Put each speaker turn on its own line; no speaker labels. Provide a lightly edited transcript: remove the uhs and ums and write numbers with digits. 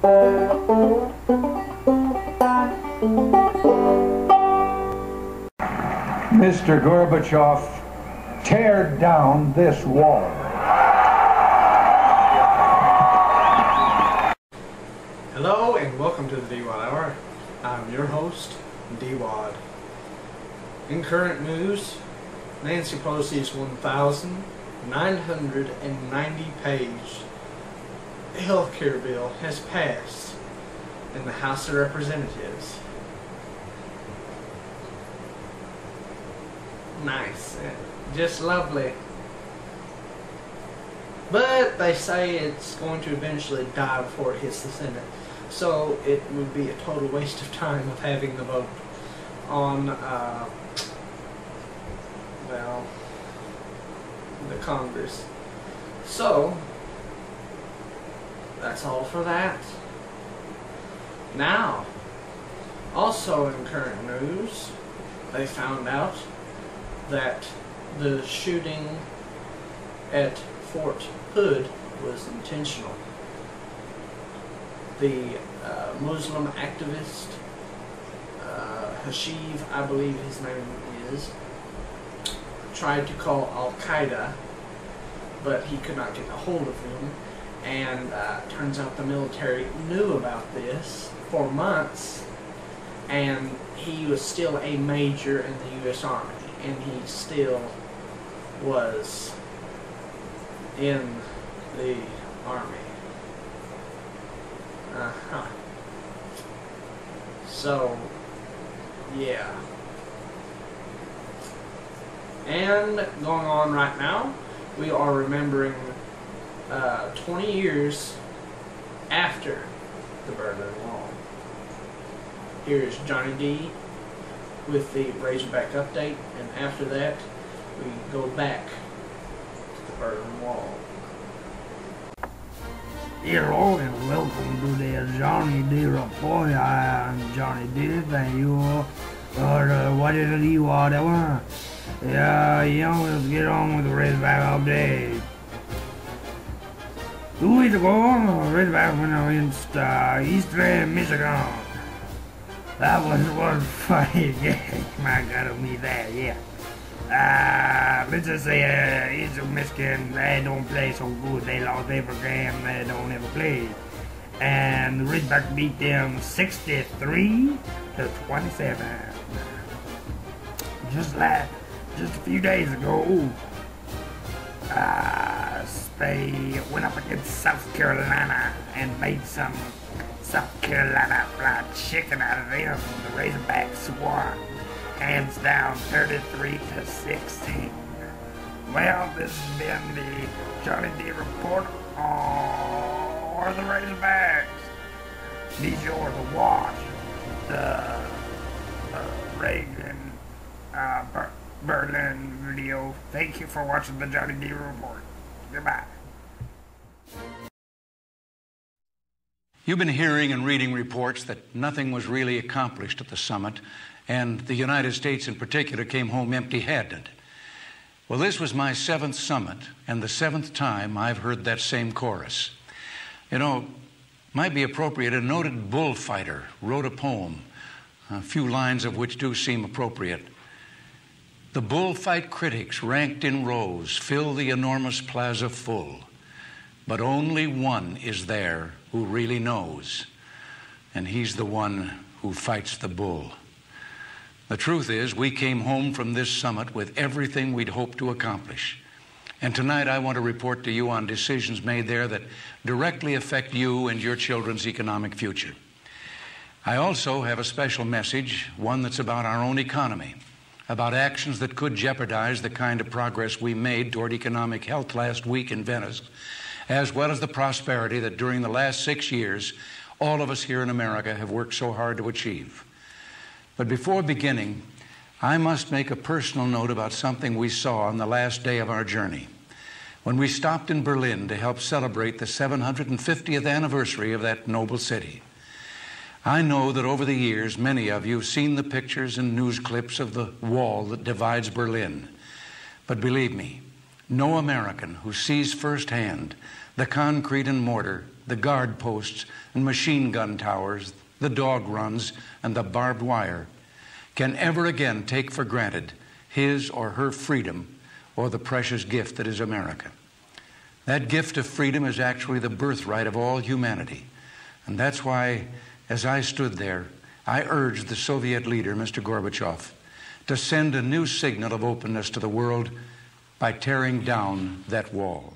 Mr. Gorbachev, tear down this wall.
Hello and welcome to the D-Wadde Hour. I'm your host, D-Wadde. In current news, Nancy Pelosi's 1,990-page health care bill has passed in the House of Representatives. Nice. Just lovely. But they say it's going to eventually die before it hits the Senate. So it would be a total waste of time of having the vote on, well, the Congress. So, that's all for that. Now, also in current news, they found out that the shooting at Fort Hood was intentional. The Muslim activist, Hashiv, I believe his name is, tried to call Al-Qaeda, but he could not get a hold of them. And turns out the military knew about this for months, and he was still a major in the U.S. Army, and he still was in the Army. So, yeah. And going on right now, we are remembering 20 years after the Berlin Wall. Here's Johnnhy-D with the Razorback update, and after that, we go back to the Berlin Wall.
Hello and welcome to the Johnnhy-D report. I'm Johnnhy-D. Thank you for watching the D-Wadde Hour. Yeah, let's get on with the Razorback update. 2 weeks ago, Razorback went against Eastern Michigan. That was one funny game. I gotta admit that, yeah. Let's just say Eastern Michigan, they don't play so good. They lost every game they don't ever play. And the Razorback beat them 63-27. Just a few days ago, they went up against South Carolina and made some South Carolina fried chicken out of them. The Razorbacks won, hands down, 33-16. Well, this has been the Johnnhy-D report on the Razorbacks. Be sure to watch the Reagan Berlin video. Thank you for watching the Johnnhy-D report. Goodbye.
You've been hearing and reading reports that nothing was really accomplished at the summit, and the United States in particular came home empty-handed. Well, this was my 7th summit, and the 7th time I've heard that same chorus. You know, might be appropriate, a noted bullfighter wrote a poem, a few lines of which do seem appropriate. The bullfight critics ranked in rows fill the enormous plaza full, but only one is there who really knows, and he's the one who fights the bull. The truth is, we came home from this summit with everything we'd hoped to accomplish. And tonight I want to report to you on decisions made there that directly affect you and your children's economic future. I also have a special message, one that's about our own economy, about actions that could jeopardize the kind of progress we made toward economic health last week in Venice, as well as the prosperity that during the last 6 years, all of us here in America have worked so hard to achieve. But before beginning, I must make a personal note about something we saw on the last day of our journey, when we stopped in Berlin to help celebrate the 750th anniversary of that noble city. I know that over the years, many of you have seen the pictures and news clips of the wall that divides Berlin. But believe me, no American who sees firsthand the concrete and mortar the guard posts and machine gun towers, the dog runs, and the barbed wire can ever again take for granted his or her freedom or the precious gift that is America. That gift of freedom is actually the birthright of all humanity. And that's why, as I stood there, I urged the Soviet leader, Mr. Gorbachev, to send a new signal of openness to the world by tearing down that wall.